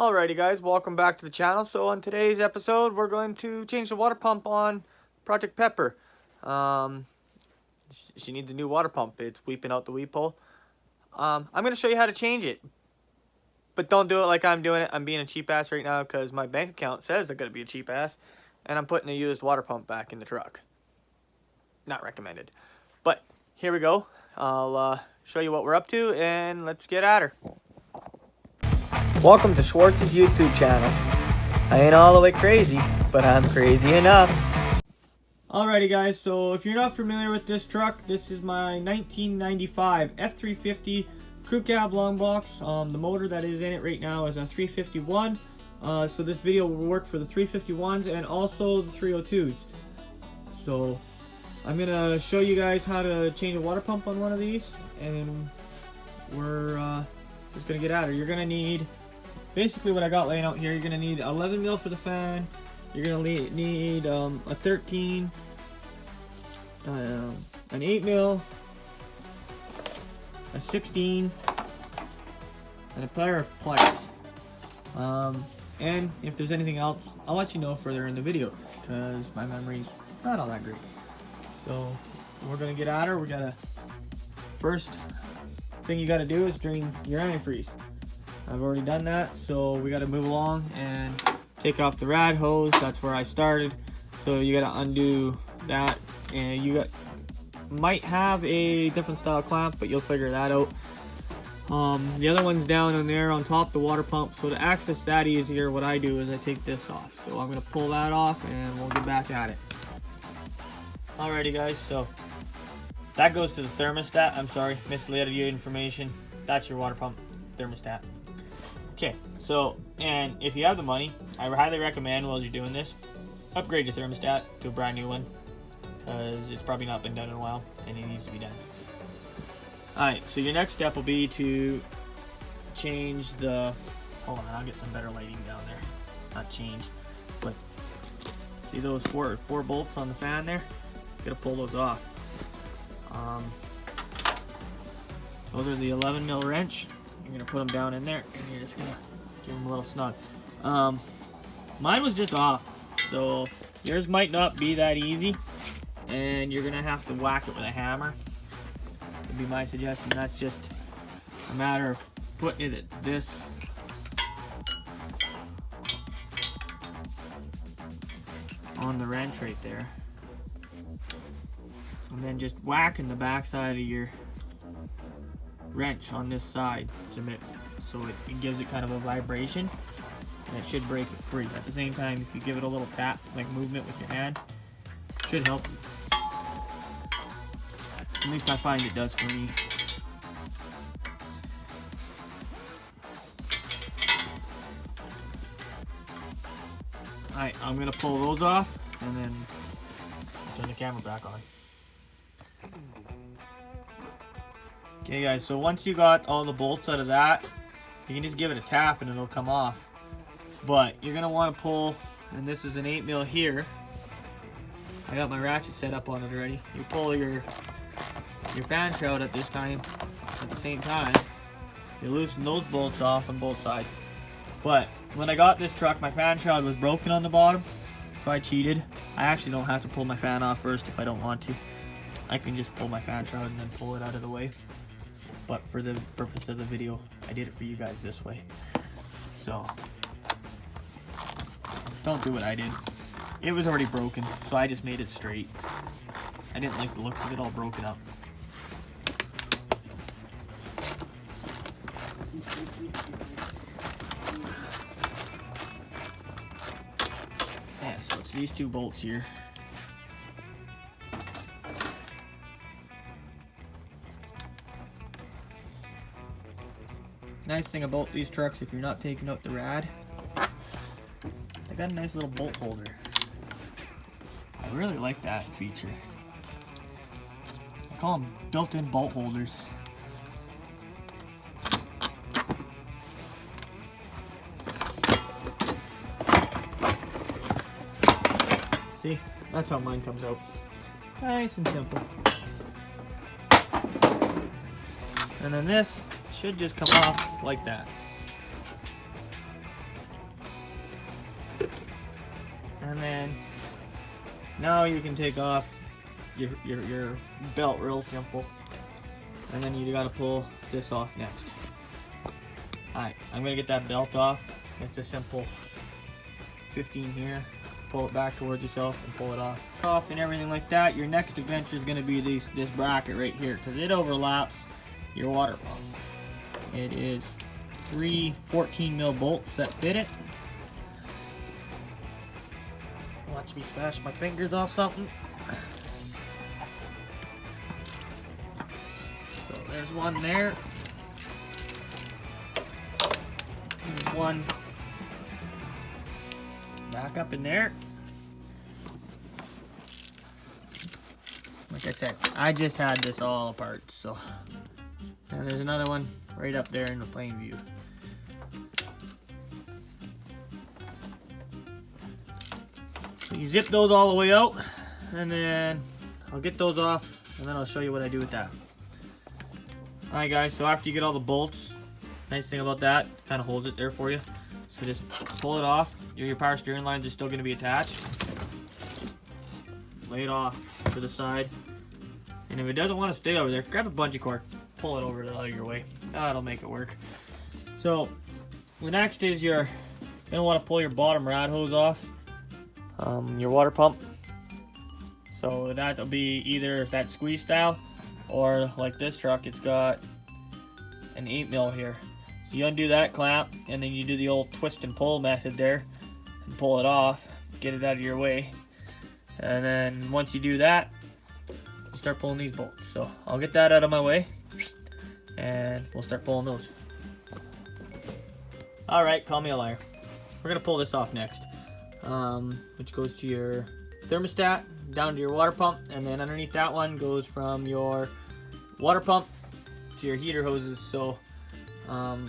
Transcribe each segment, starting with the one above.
Alrighty guys, welcome back to the channel. So on today's episode, we're going to change the water pump on Project Pepper. She needs a new water pump. It's weeping out the weep hole. I'm going to show you how to change it. But don't do it like I'm doing it. I'm being a cheap ass right now because my bank account says I'm going to be a cheap ass. And I'm putting a used water pump back in the truck. Not recommended. But here we go. I'll show you what we're up to and let's get at her. Welcome to Schwartz's YouTube channel. I ain't all the way crazy, but I'm crazy enough. Alrighty guys, so if you're not familiar with this truck, this is my 1995 F350 crew cab long box. The motor that is in it right now is a 351. So this video will work for the 351s and also the 302s. So I'm gonna show you guys how to change a water pump on one of these, and we're just gonna get at her. You're gonna need basically what I got laying out here. You're gonna need 11 mil for the fan. You're gonna need a 13, an 8 mil, a 16, and a pair of pliers. And if there's anything else, I'll let you know further in the video because my memory's not all that great. So we're gonna get at her. We gotta, first thing you gotta do is drain your antifreeze. I've already done that, so we gotta move along and take off the rad hose. That's where I started. So you gotta undo that, and you might have a different style clamp, but you'll figure that out. The other one's down on there on top of the water pump. So to access that easier, what I do is I take this off. So I'm gonna pull that off and we'll get back at it. Alrighty guys, so that goes to the thermostat. I'm sorry, misled you information. That's your water pump thermostat. Okay, so, and if you have the money, I highly recommend while you're doing this, upgrade your thermostat to a brand new one, because it's probably not been done in a while, and it needs to be done. Alright, so your next step will be to change the, hold on, I'll get some better lighting down there. Not change, but see those four bolts on the fan there? Gotta pull those off. Those are the 11 mil wrench. You're gonna put them down in there, and you're just gonna give them a little snug. Mine was just off, so yours might not be that easy, and you're gonna have to whack it with a hammer. Would be my suggestion. That's just a matter of putting it at this. On the wrench right there. And then just whacking the back side of your wrench on this side so it gives it kind of a vibration, and it should break it free. At the same time, if you give it a little tap, like movement with your hand, it should help you. At least I find it does for me. Alright, I'm gonna pull those off and then turn the camera back on. Okay guys, so once you got all the bolts out of that, you can just give it a tap and it'll come off. But you're gonna want to pull, and this is an 8 mil here. I got my ratchet set up on it already. You pull your fan shroud at this time, at the same time. You loosen those bolts off on both sides. But when I got this truck, my fan shroud was broken on the bottom, so I cheated. I actually don't have to pull my fan off first if I don't want to. I can just pull my fan shroud and then pull it out of the way. But for the purpose of the video, I did it for you guys this way. So don't do what I did. It was already broken, so I just made it straight. I didn't like the looks of it all broken up. Yeah, so it's these two bolts here. Nice thing about these trucks, if you're not taking out the rad, they got a nice little bolt holder. I really like that feature. I call them built-in bolt holders. See, that's how mine comes out. Nice and simple. And then this should just come off like that. Now you can take off your belt real simple. And then you gotta pull this off next. Alright, I'm gonna get that belt off. It's a simple 15 here. Pull it back towards yourself and pull it off and everything like that. Your next adventure is gonna be this bracket right here, because it overlaps your water pump. It is 3 14mm bolts that fit it. Watch me smash my fingers off something. So there's one there. There's one back up in there. Like I said, I just had this all apart, so. And there's another one right up there in the plain view. So you zip those all the way out, and then I'll get those off, and then I'll show you what I do with that. Alright guys, so after you get all the bolts, nice thing about that, kind of holds it there for you. So just pull it off. Your power steering lines are still going to be attached. Just lay it off to the side. And if it doesn't want to stay over there, grab a bungee cord, pull it over the other your way. That'll make it work. So the next is you're going to want to pull your bottom rad hose off, your water pump. So that'll be either that squeeze style, or like this truck, it's got an 8mm here. So you undo that clamp, and then you do the old twist and pull method there, and pull it off, get it out of your way. And then once you do that, you start pulling these bolts. So I'll get that out of my way, and we'll start pulling those. Alright, call me a liar. We're gonna pull this off next, which goes to your thermostat, down to your water pump, and then underneath that one goes from your water pump to your heater hoses. So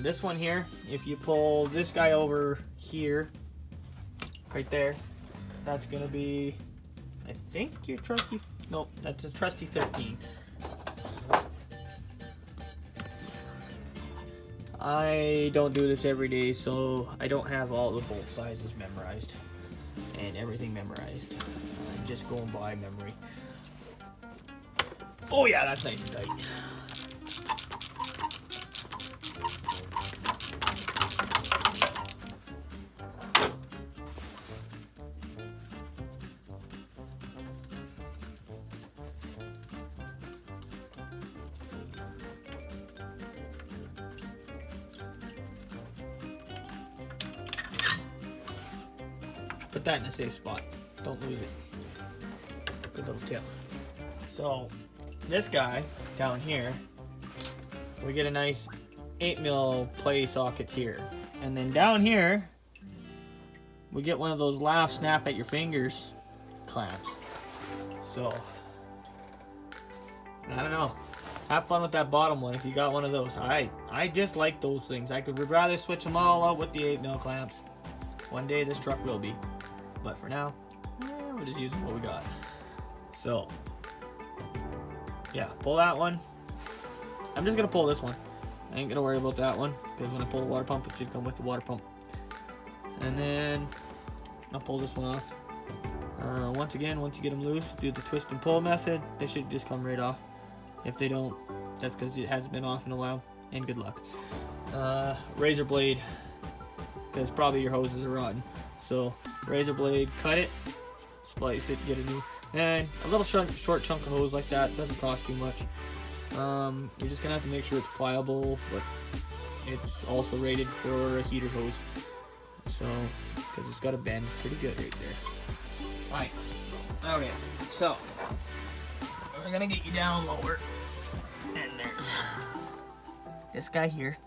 this one here, if you pull this guy over here, right there, that's gonna be, I think your trusty, nope, that's a trusty 13. I don't do this every day, so I don't have all the bolt sizes memorized and everything memorized. I'm just going by memory. Oh yeah, that's nice and tight. Put that in a safe spot. Don't lose it. Good little tip. So this guy down here, we get a nice 8mm play sockets here. And then down here, we get one of those laugh snap at your fingers clamps. So, I don't know. Have fun with that bottom one if you got one of those. I just like those things. I would rather switch them all out with the 8mm clamps. One day this truck will be. But for now, we're just using what we got. So, yeah, pull that one. I'm just gonna pull this one. I ain't gonna worry about that one, because when I pull the water pump, it should come with the water pump. And then I'll pull this one off. Once again, once you get them loose, do the twist and pull method. They should just come right off. If they don't, that's because it hasn't been off in a while. And good luck. Razor blade, because probably your hoses are rotten. So razor blade, cut it, splice it, get a new, and a little short chunk of hose like that doesn't cost too much. You're just gonna have to make sure it's pliable, but it's also rated for a heater hose. So, because it's got to bend pretty good right there. Alright, okay, so we're gonna get you down lower, and there's this guy here.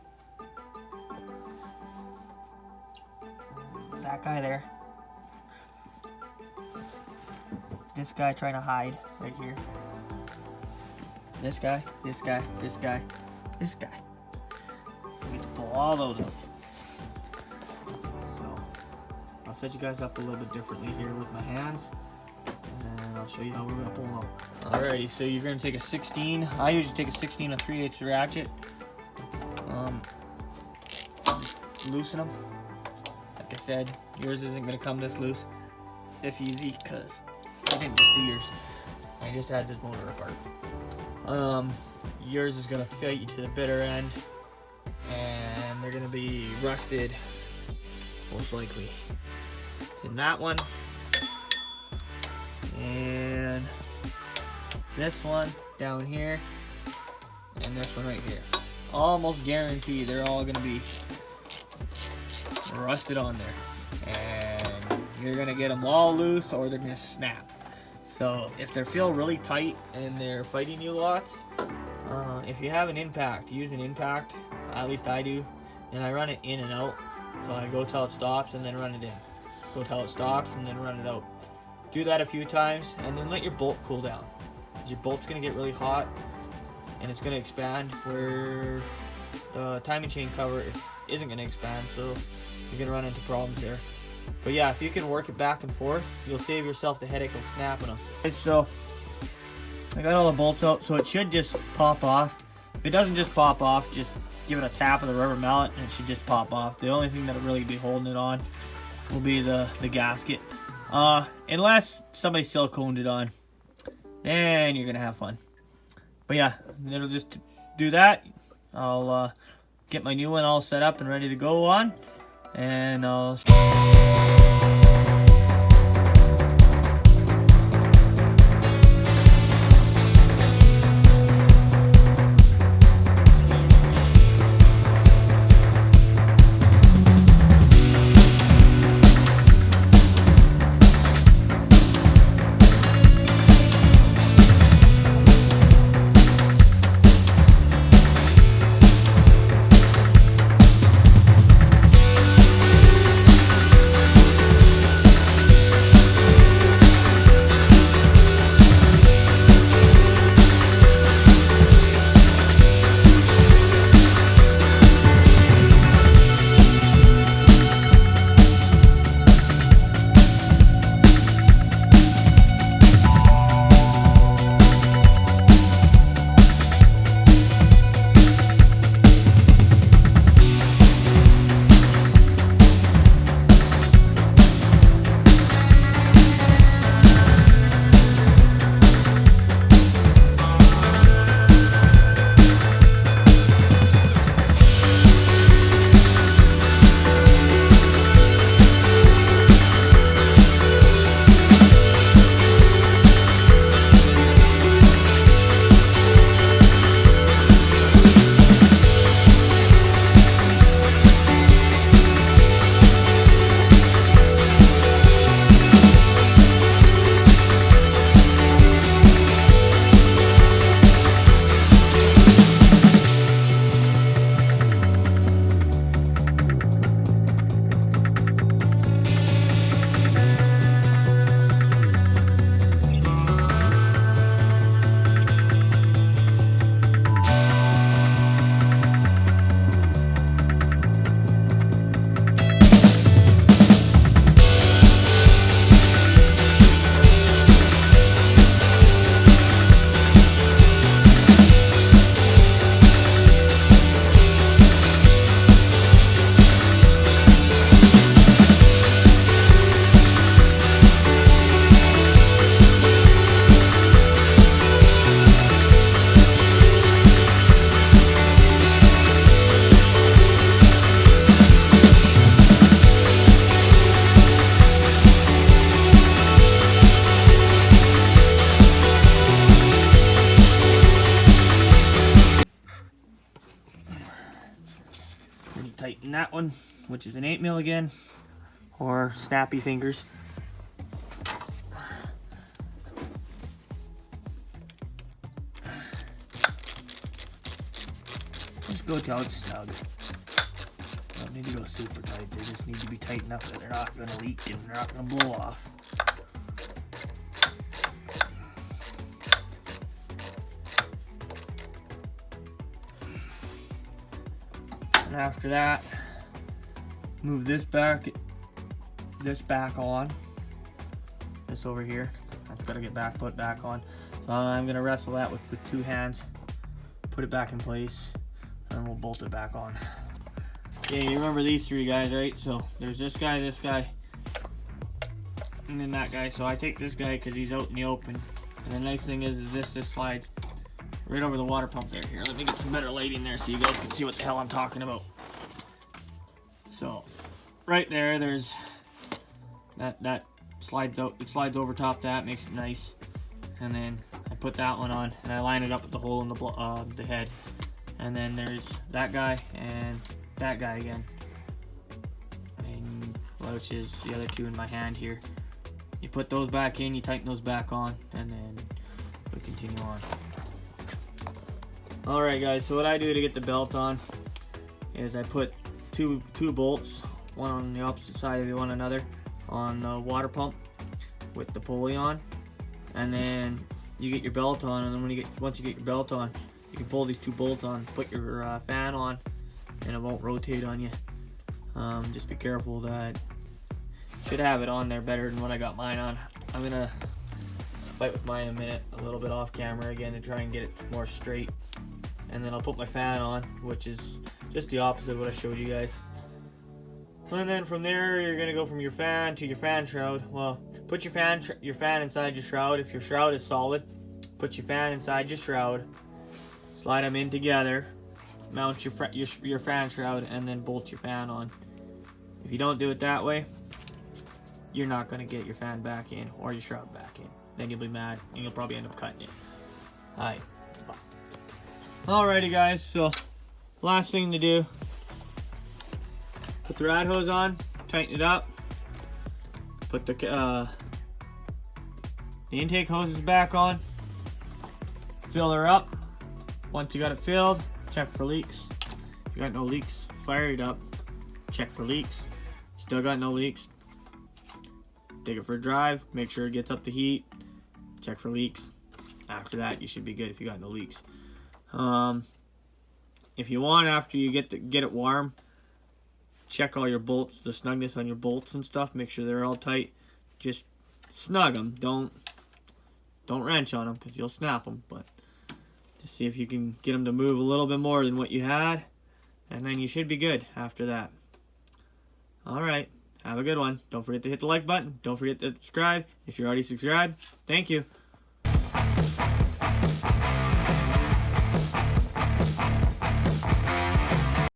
That guy there. This guy trying to hide right here. This guy, this guy, this guy, this guy. We get to pull all those up. So I'll set you guys up a little bit differently here with my hands, and I'll show you how we're gonna pull them out. Alrighty, so you're gonna take a 16. I usually take a 16 and 3/8 ratchet. Just loosen them. Like I said, yours isn't gonna come this loose, this easy, because I didn't just do yours. I just had this motor apart. Yours is gonna fit you to the bitter end, and they're gonna be rusted, most likely. In that one, and this one down here, and this one right here. Almost guarantee they're all gonna be rusted on there, and you're gonna get them all loose or they're gonna snap. So if they feel really tight and they're fighting you lots, if you have an impact, use an impact. At least I do, and I run it in and out. So I go till it stops and then run it in. Go till it stops and then run it out. Do that a few times and then let your bolt cool down. Because your bolt's gonna get really hot and it's gonna expand where the timing chain cover isn't gonna expand, so you're gonna run into problems there. But yeah, if you can work it back and forth, you'll save yourself the headache of snapping them. So I got all the bolts out, so it should just pop off. If it doesn't just pop off, just give it a tap with a rubber mallet and it should just pop off. The only thing that'll really be holding it on will be the gasket. Unless somebody siliconed it on, then you're gonna have fun. But yeah, it'll just do that. I'll get my new one all set up and ready to go on, and I'll tighten that one, which is an 8mm again, or snappy fingers. Just go till it's snug. Don't need to go super tight. They just need to be tight enough that they're not going to leak and they're not going to blow off. And after that, move this back on. This over here, that's got to get put back on. So I'm gonna wrestle that with two hands, put it back in place, and we'll bolt it back on. Okay, you remember these three guys, right? So there's this guy, and then that guy. So I take this guy because he's out in the open. And the nice thing is this slides right over the water pump there. Here, let me get some better lighting there so you guys can see what the hell I'm talking about. So right there, there's that slides out. It slides over top that, makes it nice. And then I put that one on and I line it up with the hole in the head. And then there's that guy and that guy again, and which is the other two in my hand here. You put those back in, you tighten those back on, and then we continue on. Alright guys, so what I do to get the belt on is I put two bolts, one on the opposite side of one another, on the water pump with the pulley on, and then you get your belt on, and then once you get your belt on, you can pull these two bolts on, put your fan on, and it won't rotate on you. Just be careful that should have it on there better than what I got mine on. I'm gonna fight with mine in a minute, a little bit off camera again, to try and get it more straight. And then I'll put my fan on, which is just the opposite of what I showed you guys. And then from there, you're gonna go from your fan to your fan shroud. Well, put your fan inside your shroud. If your shroud is solid, put your fan inside your shroud. Slide them in together. Mount your fan shroud, and then bolt your fan on. If you don't do it that way, you're not gonna get your fan back in or your shroud back in. Then you'll be mad, and you'll probably end up cutting it. Alright. Alrighty guys, so last thing to do, put the rad hose on, tighten it up, put the intake hoses back on, fill her up. Once you got it filled, check for leaks. If you got no leaks, fire it up, check for leaks. Still got no leaks, take it for a drive, make sure it gets up to heat, check for leaks. After that, you should be good if you got no leaks. If you want, after you get it warm, check all your bolts, the snugness on your bolts and stuff. Make sure they're all tight. Just snug them. Don't wrench on them because you'll snap them. But just see if you can get them to move a little bit more than what you had, and then you should be good after that. All right, have a good one. Don't forget to hit the like button. Don't forget to subscribe if you're already subscribed. Thank you.